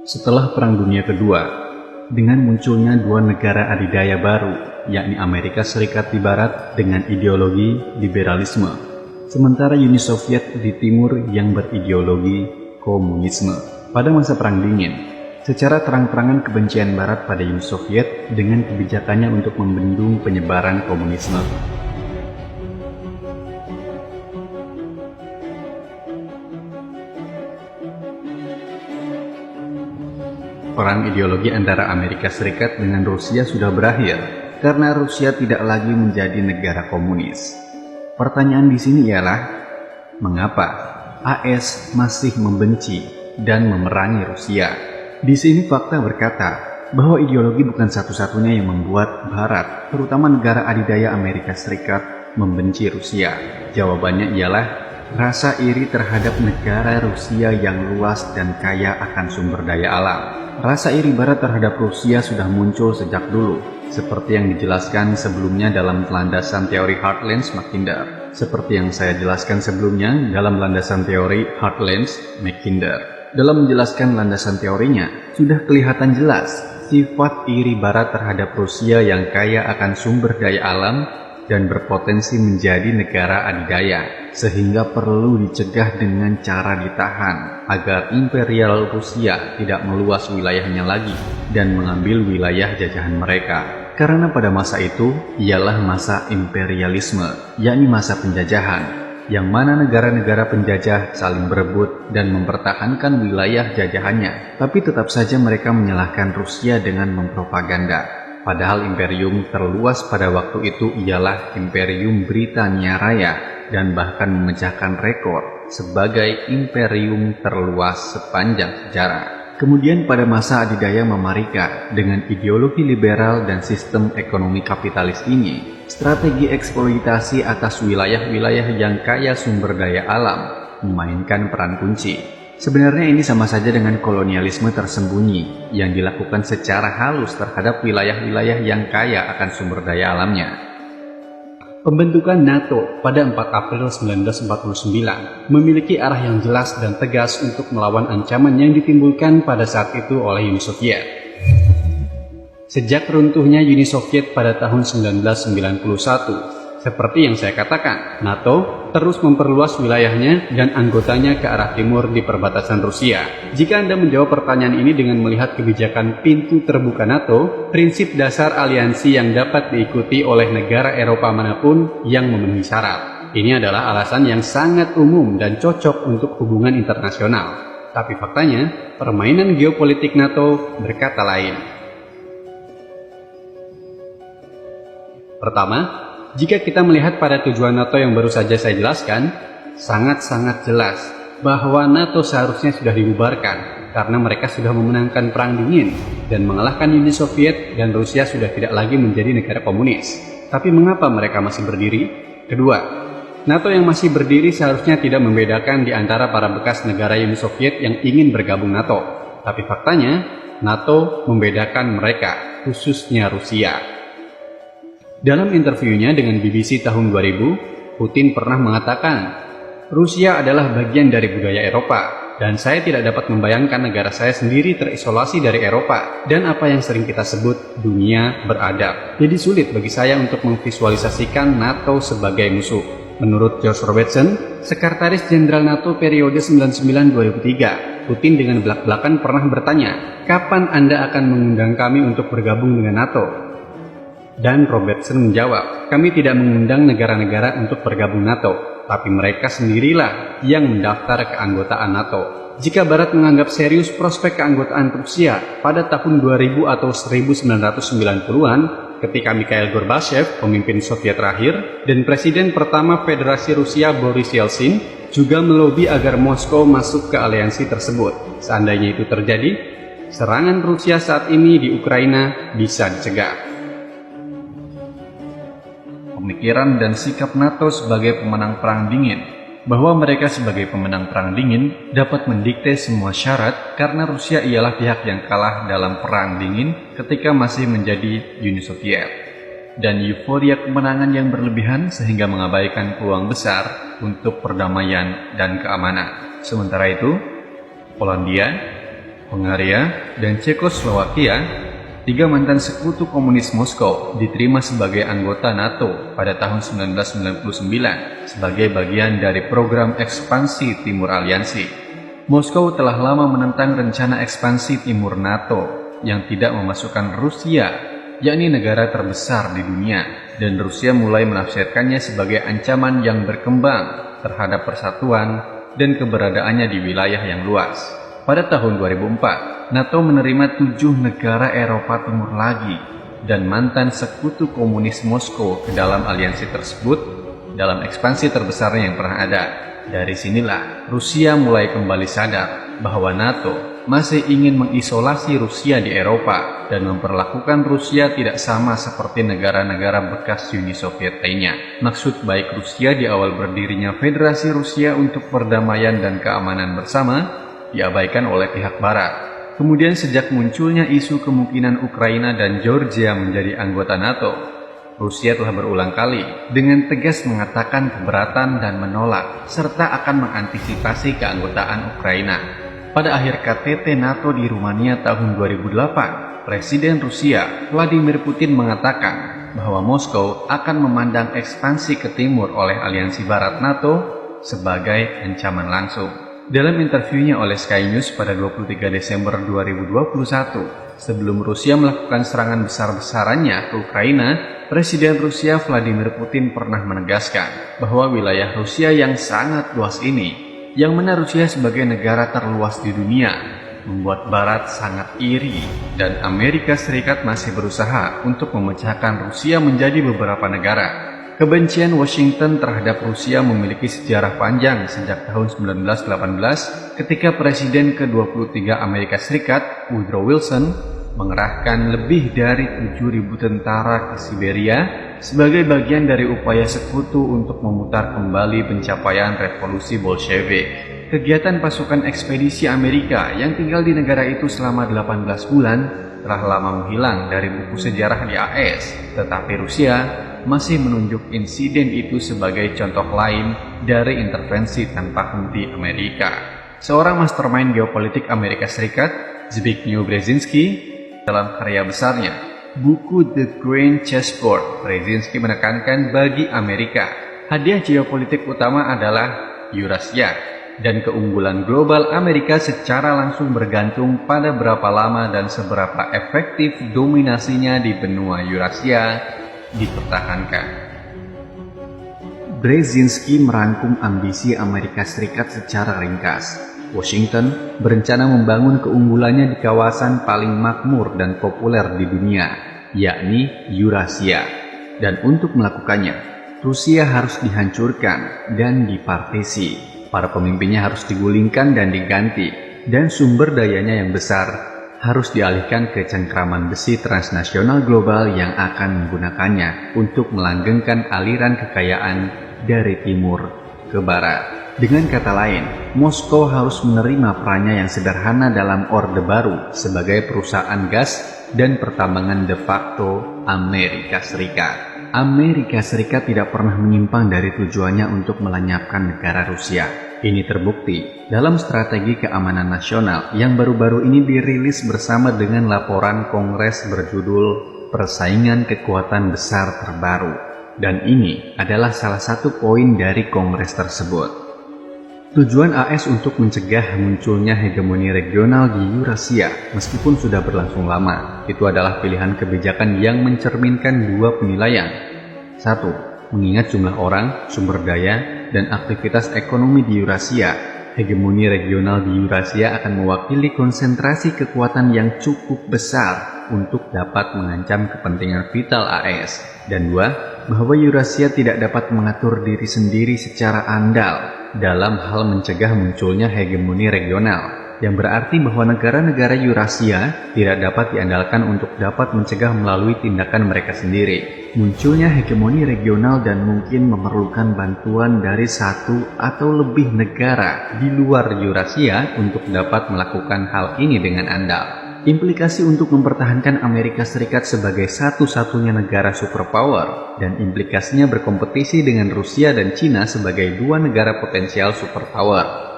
Setelah Perang Dunia Kedua, dengan munculnya dua negara adidaya baru, yakni Amerika Serikat di Barat dengan ideologi liberalisme, sementara Uni Soviet di Timur yang berideologi komunisme. Pada masa Perang Dingin, secara terang-terangan kebencian Barat pada Uni Soviet dengan kebijakannya untuk membendung penyebaran komunisme. Perang ideologi antara Amerika Serikat dengan Rusia sudah berakhir karena Rusia tidak lagi menjadi negara komunis. Pertanyaan di sini ialah, mengapa AS masih membenci dan memerangi Rusia? Di sini fakta berkata bahwa ideologi bukan satu-satunya yang membuat Barat, terutama negara adidaya Amerika Serikat, membenci Rusia. Jawabannya ialah rasa iri terhadap negara Rusia yang luas dan kaya akan sumber daya alam. Rasa iri Barat terhadap Rusia sudah muncul sejak dulu, seperti yang dijelaskan sebelumnya dalam landasan teori Heartland-Mackinder. Seperti yang saya jelaskan sebelumnya dalam landasan teori Heartland-Mackinder. Dalam menjelaskan landasan teorinya, sudah kelihatan jelas sifat iri Barat terhadap Rusia yang kaya akan sumber daya alam dan berpotensi menjadi negara adidaya, sehingga perlu dicegah dengan cara ditahan agar imperial Rusia tidak meluas wilayahnya lagi dan mengambil wilayah jajahan mereka. Karena pada masa itu ialah masa imperialisme, yakni masa penjajahan, yang mana negara-negara penjajah saling berebut dan mempertahankan wilayah jajahannya, tapi tetap saja mereka menyalahkan Rusia dengan mempropaganda. Padahal imperium terluas pada waktu itu ialah Imperium Britania Raya dan bahkan memecahkan rekor sebagai imperium terluas sepanjang sejarah. Kemudian pada masa adidaya Mamarika dengan ideologi liberal dan sistem ekonomi kapitalis ini, strategi eksploitasi atas wilayah-wilayah yang kaya sumber daya alam memainkan peran kunci. Sebenarnya ini sama saja dengan kolonialisme tersembunyi yang dilakukan secara halus terhadap wilayah-wilayah yang kaya akan sumber daya alamnya. Pembentukan NATO pada 4 April 1949 memiliki arah yang jelas dan tegas untuk melawan ancaman yang ditimbulkan pada saat itu oleh Uni Soviet. Sejak runtuhnya Uni Soviet pada tahun 1991, seperti yang saya katakan, NATO terus memperluas wilayahnya dan anggotanya ke arah timur di perbatasan Rusia. Jika Anda menjawab pertanyaan ini dengan melihat kebijakan pintu terbuka NATO, prinsip dasar aliansi yang dapat diikuti oleh negara Eropa manapun yang memenuhi syarat. Ini adalah alasan yang sangat umum dan cocok untuk hubungan internasional. Tapi faktanya, permainan geopolitik NATO berkata lain. Pertama, jika kita melihat pada tujuan NATO yang baru saja saya jelaskan, sangat-sangat jelas bahwa NATO seharusnya sudah dibubarkan karena mereka sudah memenangkan Perang Dingin dan mengalahkan Uni Soviet dan Rusia sudah tidak lagi menjadi negara komunis. Tapi mengapa mereka masih berdiri? Kedua, NATO yang masih berdiri seharusnya tidak membedakan di antara para bekas negara Uni Soviet yang ingin bergabung NATO. Tapi faktanya, NATO membedakan mereka, khususnya Rusia. Dalam interviunya dengan BBC tahun 2000, Putin pernah mengatakan, Rusia adalah bagian dari budaya Eropa, dan saya tidak dapat membayangkan negara saya sendiri terisolasi dari Eropa, dan apa yang sering kita sebut dunia beradab. Jadi sulit bagi saya untuk memvisualisasikan NATO sebagai musuh. Menurut George Robertson, Sekretaris Jenderal NATO periode 99-2003, Putin dengan belak-belakan pernah bertanya, kapan Anda akan mengundang kami untuk bergabung dengan NATO? Dan Robertson menjawab, kami tidak mengundang negara-negara untuk bergabung NATO, tapi mereka sendirilah yang mendaftar keanggotaan NATO. Jika Barat menganggap serius prospek keanggotaan Rusia pada tahun 2000 atau 1990-an, ketika Mikhail Gorbachev, pemimpin Soviet terakhir, dan Presiden pertama Federasi Rusia Boris Yeltsin, juga melobi agar Moskow masuk ke aliansi tersebut. Seandainya itu terjadi, serangan Rusia saat ini di Ukraina bisa dicegah. Pemikiran dan sikap NATO sebagai pemenang Perang Dingin, bahwa mereka sebagai pemenang Perang Dingin dapat mendikte semua syarat karena Rusia ialah pihak yang kalah dalam Perang Dingin ketika masih menjadi Uni Soviet, dan euforia kemenangan yang berlebihan sehingga mengabaikan peluang besar untuk perdamaian dan keamanan. Sementara itu, Polandia, Hungaria, dan Cekoslowakia, 3 mantan sekutu komunis Moskow diterima sebagai anggota NATO pada tahun 1999 sebagai bagian dari program ekspansi Timur Aliansi. Moskow telah lama menentang rencana ekspansi Timur NATO yang tidak memasukkan Rusia, yakni negara terbesar di dunia, dan Rusia mulai menafsirkannya sebagai ancaman yang berkembang terhadap persatuan dan keberadaannya di wilayah yang luas. Pada tahun 2004, NATO menerima 7 negara Eropa Timur lagi dan mantan sekutu komunis Moskow ke dalam aliansi tersebut dalam ekspansi terbesarnya yang pernah ada. Dari sinilah Rusia mulai kembali sadar bahwa NATO masih ingin mengisolasi Rusia di Eropa dan memperlakukan Rusia tidak sama seperti negara-negara bekas Uni Soviet lainnya. Maksud baik Rusia di awal berdirinya Federasi Rusia untuk Perdamaian dan Keamanan Bersama diabaikan oleh pihak Barat. Kemudian sejak munculnya isu kemungkinan Ukraina dan Georgia menjadi anggota NATO, Rusia telah berulang kali dengan tegas mengatakan keberatan dan menolak, serta akan mengantisipasi keanggotaan Ukraina. Pada akhir KTT NATO di Rumania tahun 2008, Presiden Rusia Vladimir Putin mengatakan bahwa Moskow akan memandang ekspansi ke timur oleh aliansi Barat NATO sebagai ancaman langsung. Dalam interviunya oleh Sky News pada 23 Desember 2021, sebelum Rusia melakukan serangan besar-besarannya ke Ukraina, Presiden Rusia Vladimir Putin pernah menegaskan bahwa wilayah Rusia yang sangat luas ini, yang mana Rusia sebagai negara terluas di dunia, membuat Barat sangat iri dan Amerika Serikat masih berusaha untuk memecahkan Rusia menjadi beberapa negara. Kebencian Washington terhadap Rusia memiliki sejarah panjang sejak tahun 1918 ketika Presiden ke-23 Amerika Serikat Woodrow Wilson mengerahkan lebih dari 7.000 tentara ke Siberia sebagai bagian dari upaya sekutu untuk memutar kembali pencapaian revolusi Bolshevik. Kegiatan pasukan ekspedisi Amerika yang tinggal di negara itu selama 18 bulan telah lama menghilang dari buku sejarah di AS, tetapi Rusia masih menunjuk insiden itu sebagai contoh lain dari intervensi tanpa henti Amerika. Seorang mastermind geopolitik Amerika Serikat, Zbigniew Brzezinski, dalam karya besarnya, buku The Grand Chessboard, Brzezinski menekankan bagi Amerika, hadiah geopolitik utama adalah Eurasia, dan keunggulan global Amerika secara langsung bergantung pada berapa lama dan seberapa efektif dominasinya di benua Eurasia dipertahankan. Brzezinski merangkum ambisi Amerika Serikat secara ringkas. Washington berencana membangun keunggulannya di kawasan paling makmur dan populer di dunia, yakni Eurasia. Dan untuk melakukannya, Rusia harus dihancurkan dan dipartisi. Para pemimpinnya harus digulingkan dan diganti, dan sumber dayanya yang besar harus dialihkan ke cengkraman besi transnasional global yang akan menggunakannya untuk melanggengkan aliran kekayaan dari timur ke barat. Dengan kata lain, Moskow harus menerima perannya yang sederhana dalam Orde Baru sebagai perusahaan gas dan pertambangan de facto Amerika Serikat. Amerika Serikat tidak pernah menyimpang dari tujuannya untuk melenyapkan negara Rusia. Ini terbukti dalam strategi keamanan nasional yang baru-baru ini dirilis bersama dengan laporan Kongres berjudul Persaingan Kekuatan Besar Terbaru. Dan ini adalah salah satu poin dari Kongres tersebut. Tujuan AS untuk mencegah munculnya hegemoni regional di Eurasia meskipun sudah berlangsung lama, itu adalah pilihan kebijakan yang mencerminkan dua penilaian. 1. Mengingat jumlah orang, sumber daya, dan aktivitas ekonomi di Eurasia, hegemoni regional di Eurasia akan mewakili konsentrasi kekuatan yang cukup besar untuk dapat mengancam kepentingan vital AS. Dan 2. Bahwa Eurasia tidak dapat mengatur diri sendiri secara andal dalam hal mencegah munculnya hegemoni regional, yang berarti bahwa negara-negara Eurasia tidak dapat diandalkan untuk dapat mencegah melalui tindakan mereka sendiri munculnya hegemoni regional dan mungkin memerlukan bantuan dari satu atau lebih negara di luar Eurasia untuk dapat melakukan hal ini dengan andal. Implikasi untuk mempertahankan Amerika Serikat sebagai satu-satunya negara superpower dan implikasinya berkompetisi dengan Rusia dan Cina sebagai dua negara potensial superpower.